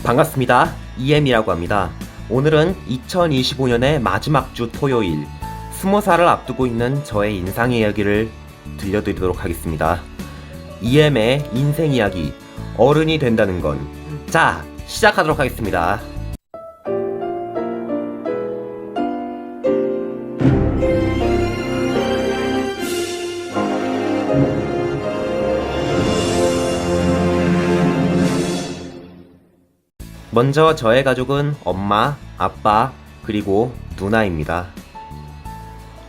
반갑습니다. EM이라고 합니다. 오늘은 2025년의 마지막 주 토요일 20살을 앞두고 있는 저의 인상 이야기를 들려드리도록 하겠습니다. EM의 인생 이야기, 어른이 된다는 건. 자, 시작하도록 하겠습니다. 먼저 저의 가족은 엄마, 아빠, 그리고 누나입니다.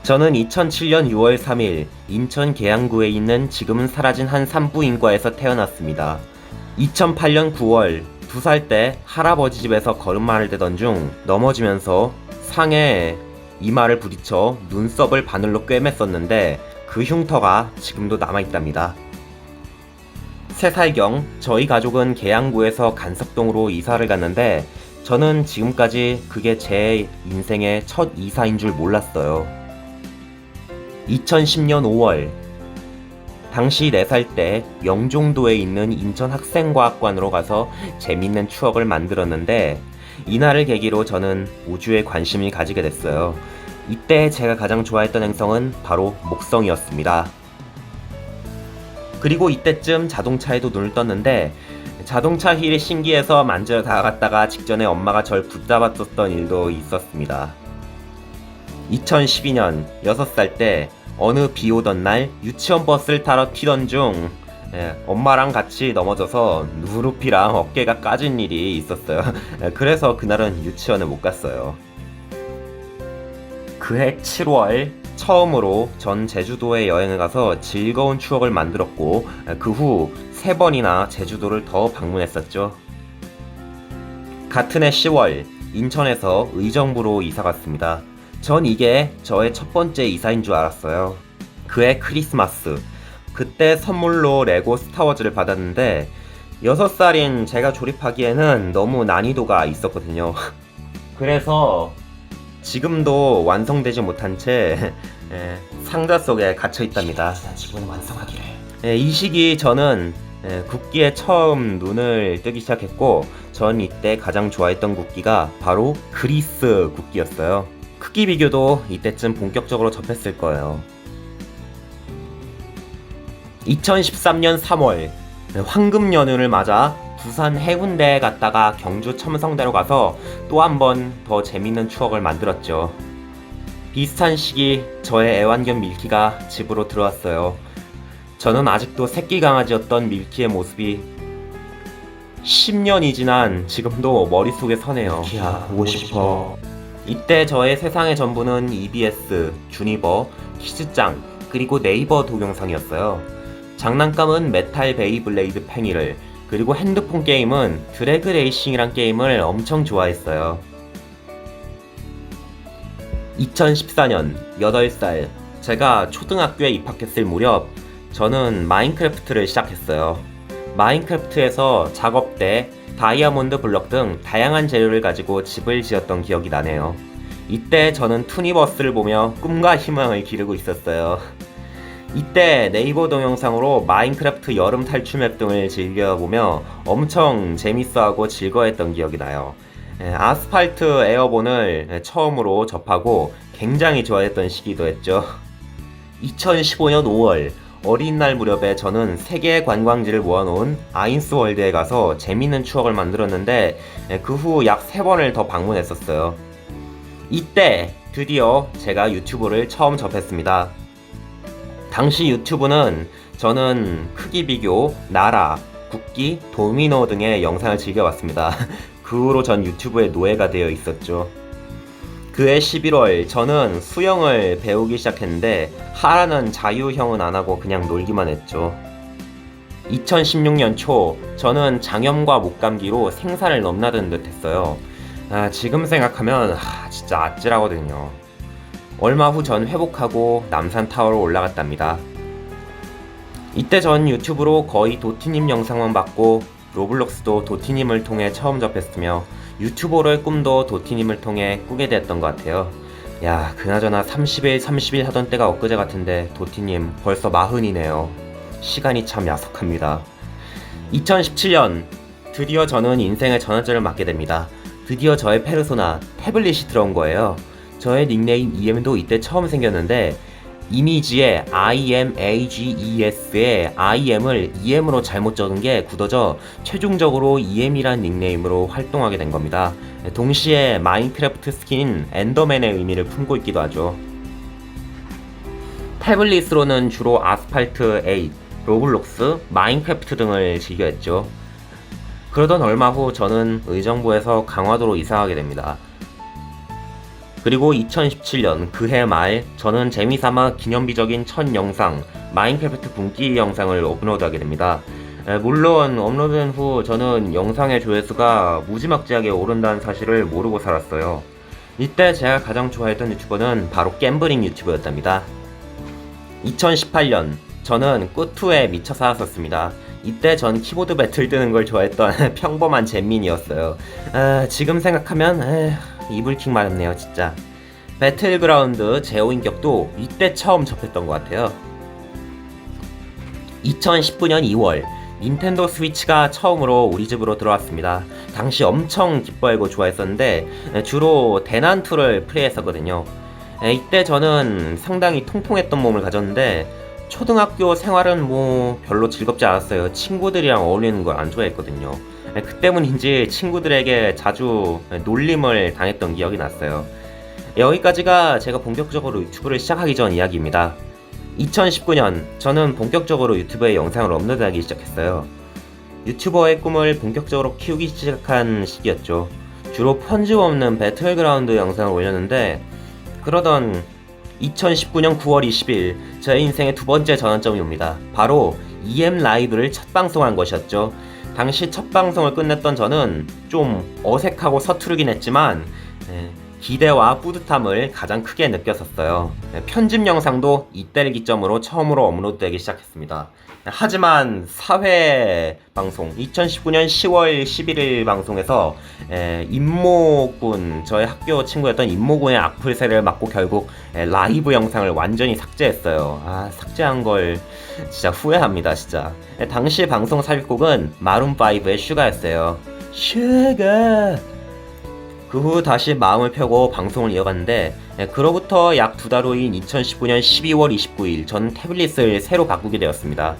저는 2007년 6월 3일 인천 계양구에 있는 지금은 사라진 한 산부인과에서 태어났습니다. 2008년 9월 2살 때 할아버지 집에서 걸음마를 대던 중 넘어지면서 상에 이마를 부딪혀 눈썹을 바늘로 꿰맸었는데 그 흉터가 지금도 남아있답니다. 3살경 저희 가족은 계양구에서 간석동으로 이사를 갔는데 저는 지금까지 그게 제 인생의 첫 이사인 줄 몰랐어요. 2010년 5월 당시 4살 때 영종도에 있는 인천학생과학관으로 가서 재밌는 추억을 만들었는데 이날을 계기로 저는 우주에 관심을 가지게 됐어요. 이때 제가 가장 좋아했던 행성은 바로 목성이었습니다. 그리고 이때쯤 자동차에도 눈을 떴는데 자동차 휠이 신기해서 만지러 다가갔다가 직전에 엄마가 절 붙잡았었던 일도 있었습니다. 2012년 6살 때 어느 비 오던 날 유치원 버스를 타러 튀던 중 엄마랑 같이 넘어져서 무릎이랑 어깨가 까진 일이 있었어요. 그래서 그날은 유치원을 못 갔어요. 그해 7월 처음으로 전 제주도에 여행을 가서 즐거운 추억을 만들었고 그 후 3번이나 제주도를 더 방문했었죠. 같은 해 10월 인천에서 의정부로 이사 갔습니다. 전 이게 저의 첫 번째 이사인 줄 알았어요. 그해 크리스마스 그때 선물로 레고 스타워즈를 받았는데 6살인 제가 조립하기에는 너무 난이도가 있었거든요. 그래서 지금도 완성되지 못한 채 상자 속에 갇혀 있답니다. 지금은 완성하기를. 이 시기 저는 국기에 처음 눈을 뜨기 시작했고 전 이때 가장 좋아했던 국기가 바로 그리스 국기였어요. 크기 비교도 이때쯤 본격적으로 접했을 거예요. 2013년 3월 황금 연휴를 맞아 부산 해운대에 갔다가 경주 첨성대로 가서 또 한 번 더 재밌는 추억을 만들었죠. 비슷한 시기 저의 애완견 밀키가 집으로 들어왔어요. 저는 아직도 새끼 강아지였던 밀키의 모습이 10년이 지난 지금도 머릿속에 서네요. 밀키야, 보고 싶어. 이때 저의 세상의 전부는 EBS, 주니버, 키즈짱, 그리고 네이버 동영상이었어요. 장난감은 메탈 베이블레이드 팽이를, 그리고 핸드폰 게임은 드래그 레이싱이란 게임을 엄청 좋아했어요. 2014년 8살 제가 초등학교에 입학했을 무렵 저는 마인크래프트를 시작했어요. 마인크래프트에서 작업대, 다이아몬드 블럭 등 다양한 재료를 가지고 집을 지었던 기억이 나네요. 이때 저는 투니버스를 보며 꿈과 희망을 기르고 있었어요. 이때 네이버 동영상으로 마인크래프트 여름 탈출 맵 등을 즐겨보며 엄청 재밌어하고 즐거워했던 기억이 나요. 아스팔트 에어본을 처음으로 접하고 굉장히 좋아했던 시기도 했죠. 2015년 5월 어린이날 무렵에 저는 3개의 관광지를 모아놓은 아인스월드에 가서 재밌는 추억을 만들었는데 그 후 약 3번을 더 방문했었어요. 이때 드디어 제가 유튜브를 처음 접했습니다. 당시 유튜브는 저는 크기 비교, 나라, 국기, 도미노 등의 영상을 즐겨봤습니다. 그 후로 전 유튜브의 노예가 되어 있었죠. 그해 11월 저는 수영을 배우기 시작했는데 하라는 자유형은 안하고 그냥 놀기만 했죠. 2016년 초 저는 장염과 목감기로 생사를 넘나드는 듯 했어요. 지금 생각하면 진짜 아찔하거든요. 얼마 후 전 회복하고 남산타워로 올라갔답니다. 이때 전 유튜브로 거의 도티님 영상만 봤고 로블록스도 도티님을 통해 처음 접했으며 유튜버로의 꿈도 도티님을 통해 꾸게 됐던 것 같아요. 야, 그나저나 30일 하던 때가 엊그제 같은데 도티님 벌써 40이네요. 시간이 참 야속합니다. 2017년 드디어 저는 인생의 전환점을 맞게 됩니다. 드디어 저의 페르소나 태블릿이 들어온 거예요. 저의 닉네임 EM도 이때 처음 생겼는데 이미지에 IMAGES에 IM을 EM으로 잘못 적은 게 굳어져 최종적으로 EM이란 닉네임으로 활동하게 된 겁니다. 동시에 마인크래프트 스킨인 엔더맨의 의미를 품고 있기도 하죠. 태블릿으로는 주로 아스팔트 8, 로블록스, 마인크래프트 등을 즐겨했죠. 그러던 얼마 후 저는 의정부에서 강화도로 이사하게 됩니다. 그리고 2017년 그해 말 저는 재미삼아 기념비적인 첫 영상 마인크래프트 분기 영상을 업로드하게 됩니다. 물론 업로드된 후 저는 영상의 조회수가 무지막지하게 오른다는 사실을 모르고 살았어요. 이때 제가 가장 좋아했던 유튜버는 바로 갬블링 유튜버였답니다. 2018년 저는 꾸투에 미쳐 살았었습니다. 이때 전 키보드 배틀 뜨는 걸 좋아했던 평범한 잼민이었어요. 지금 생각하면 이불킥 맞았네요 진짜. 배틀그라운드 제오인격도 이때 처음 접했던 것 같아요. 2019년 2월 닌텐도 스위치가 처음으로 우리 집으로 들어왔습니다. 당시 엄청 기뻐하고 좋아했었는데 주로 대난2를 플레이했었거든요. 이때 저는 상당히 통통했던 몸을 가졌는데 초등학교 생활은 뭐 별로 즐겁지 않았어요. 친구들이랑 어울리는 걸 안 좋아했거든요. 그 때문인지 친구들에게 자주 놀림을 당했던 기억이 났어요. 여기까지가 제가 본격적으로 유튜브를 시작하기 전 이야기입니다. 2019년 저는 본격적으로 유튜브에 영상을 업로드하기 시작했어요. 유튜버의 꿈을 본격적으로 키우기 시작한 시기였죠. 주로 편집 없는 배틀그라운드 영상을 올렸는데 그러던 2019년 9월 20일 제 인생의 두 번째 전환점이 옵니다. 바로 EM 라이브를 첫 방송한 것이었죠. 당시 첫 방송을 끝냈던 저는 좀 어색하고 서투르긴 했지만 기대와 뿌듯함을 가장 크게 느꼈었어요. 편집 영상도 이때를 기점으로 처음으로 업로드되기 시작했습니다. 하지만 사회 방송 2019년 10월 11일 방송에서 임모군, 저의 학교 친구였던 임모군의 악플세를 맞고 결국 라이브 영상을 완전히 삭제했어요. 삭제한 걸 진짜 후회합니다 진짜. 당시 방송 삽입곡은 마룬5의 슈가였어요. 슈가. 그 후 다시 마음을 펴고 방송을 이어갔는데 그로부터 약 두 달 후인 2019년 12월 29일 전 태블릿을 새로 바꾸게 되었습니다.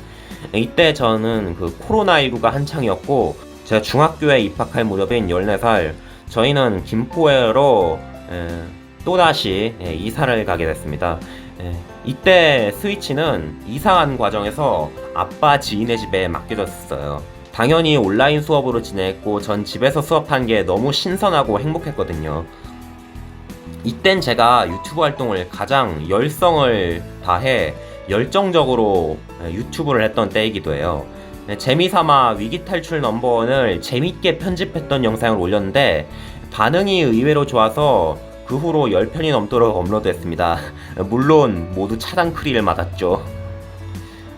이때 저는 그 코로나19가 한창이었고 제가 중학교에 입학할 무렵인 14살 저희는 김포로 또다시 이사를 가게 됐습니다. 이때 스위치는 이사한 과정에서 아빠 지인의 집에 맡겨졌어요. 당연히 온라인 수업으로 지냈고 전 집에서 수업한 게 너무 신선하고 행복했거든요. 이땐 제가 유튜브 활동을 가장 열성을 다해 열정적으로 유튜브를 했던 때이기도 해요. 재미삼아 위기탈출 넘버원을 재밌게 편집했던 영상을 올렸는데 반응이 의외로 좋아서 그 후로 10편이 넘도록 업로드했습니다. 물론 모두 차단 크리를 맞았죠.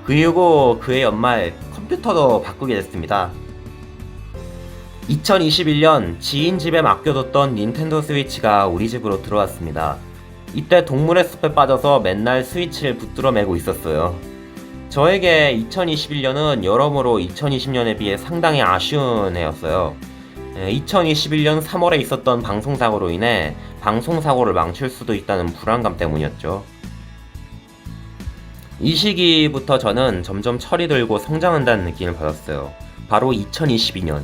그리고 그해 연말 컴퓨터도 바꾸게 됐습니다. 2021년 지인 집에 맡겨뒀던 닌텐도 스위치가 우리 집으로 들어왔습니다. 이때 동물의 숲에 빠져서 맨날 스위치를 붙들어 매고 있었어요. 저에게 2021년은 여러모로 2020년에 비해 상당히 아쉬운 해였어요. 2021년 3월에 있었던 방송사고로 인해 방송사고를 망칠 수도 있다는 불안감 때문이었죠. 이 시기부터 저는 점점 철이 들고 성장한다는 느낌을 받았어요. 바로 2022년.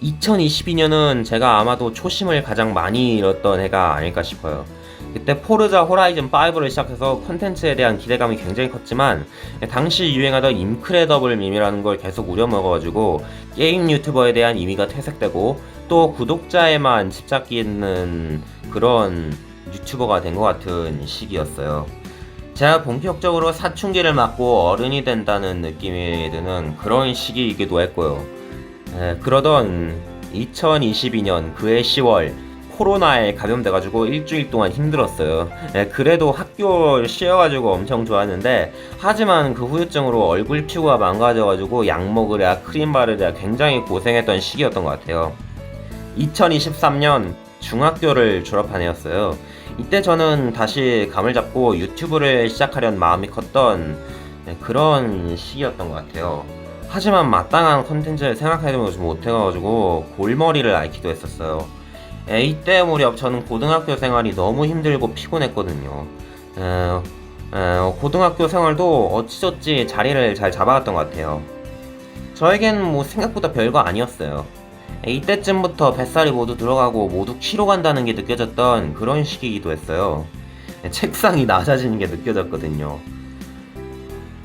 2022년은 제가 아마도 초심을 가장 많이 잃었던 해가 아닐까 싶어요. 그때 포르자 호라이즌 5를 시작해서 콘텐츠에 대한 기대감이 굉장히 컸지만 당시 유행하던 인크레더블 밈이라는 걸 계속 우려먹어가지고 게임 유튜버에 대한 이미가 퇴색되고 또 구독자에만 집착하는 그런 유튜버가 된 것 같은 시기였어요. 제가 본격적으로 사춘기를 맞고 어른이 된다는 느낌이 드는 그런 시기이기도 했고요. 그러던 2022년 그해 10월 코로나에 감염돼가지고 일주일 동안 힘들었어요. 그래도 학교 쉬어가지고 엄청 좋았는데 하지만 그 후유증으로 얼굴 피부가 망가져가지고 약 먹으랴 크림 바르랴 굉장히 고생했던 시기였던 것 같아요. 2023년 중학교를 졸업한 해였어요. 이때 저는 다시 감을 잡고 유튜브를 시작하려는 마음이 컸던 그런 시기였던 것 같아요. 하지만 마땅한 컨텐츠를 생각해보지 못해가지고 골머리를 앓기도 했었어요. 이때 무렵 저는 고등학교 생활이 너무 힘들고 피곤했거든요. 고등학교 생활도 어찌저찌 자리를 잘 잡아갔던 것 같아요. 저에겐 뭐 생각보다 별거 아니었어요. 이때쯤부터 뱃살이 모두 들어가고 모두 키로 간다는 게 느껴졌던 그런 시기이기도 했어요. 책상이 낮아지는 게 느껴졌거든요.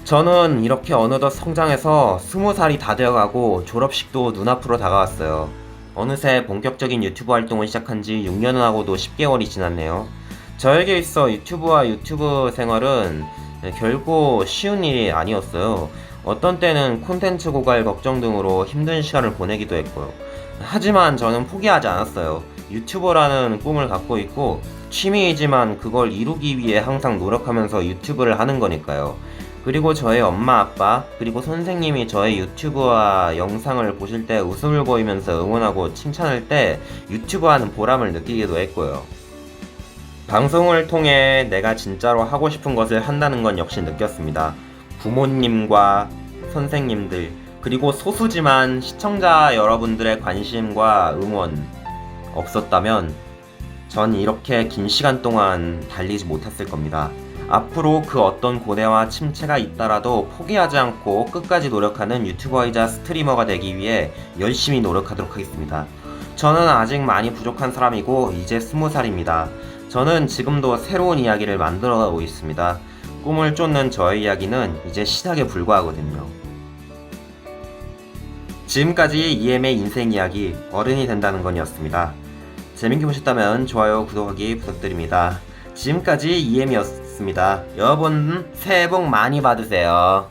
저는 이렇게 어느덧 성장해서 20살이 다 되어가고 졸업식도 눈앞으로 다가왔어요. 어느새 본격적인 유튜브 활동을 시작한 지 6년을 하고도 10개월이 지났네요. 저에게 있어 유튜브 생활은 결코 쉬운 일이 아니었어요. 어떤 때는 콘텐츠 고갈 걱정 등으로 힘든 시간을 보내기도 했고요. 하지만 저는 포기하지 않았어요. 유튜버라는 꿈을 갖고 있고 취미이지만 그걸 이루기 위해 항상 노력하면서 유튜브를 하는 거니까요. 그리고 저의 엄마 아빠 그리고 선생님이 저의 유튜브와 영상을 보실 때 웃음을 보이면서 응원하고 칭찬할 때 유튜브 하는 보람을 느끼기도 했고요. 방송을 통해 내가 진짜로 하고 싶은 것을 한다는 건 역시 느꼈습니다. 부모님과 선생님들 그리고 소수지만 시청자 여러분들의 관심과 응원 없었다면 전 이렇게 긴 시간 동안 달리지 못했을 겁니다. 앞으로 그 어떤 고뇌와 침체가 있더라도 포기하지 않고 끝까지 노력하는 유튜버이자 스트리머가 되기 위해 열심히 노력하도록 하겠습니다. 저는 아직 많이 부족한 사람이고 이제 20살입니다. 저는 지금도 새로운 이야기를 만들어가고 있습니다. 꿈을 쫓는 저의 이야기는 이제 시작에 불과하거든요. 지금까지 EM의 인생 이야기 어른이 된다는 건이었습니다. 재밌게 보셨다면 좋아요, 구독하기 부탁드립니다. 지금까지 EM이었습니다. 여러분 새해 복 많이 받으세요.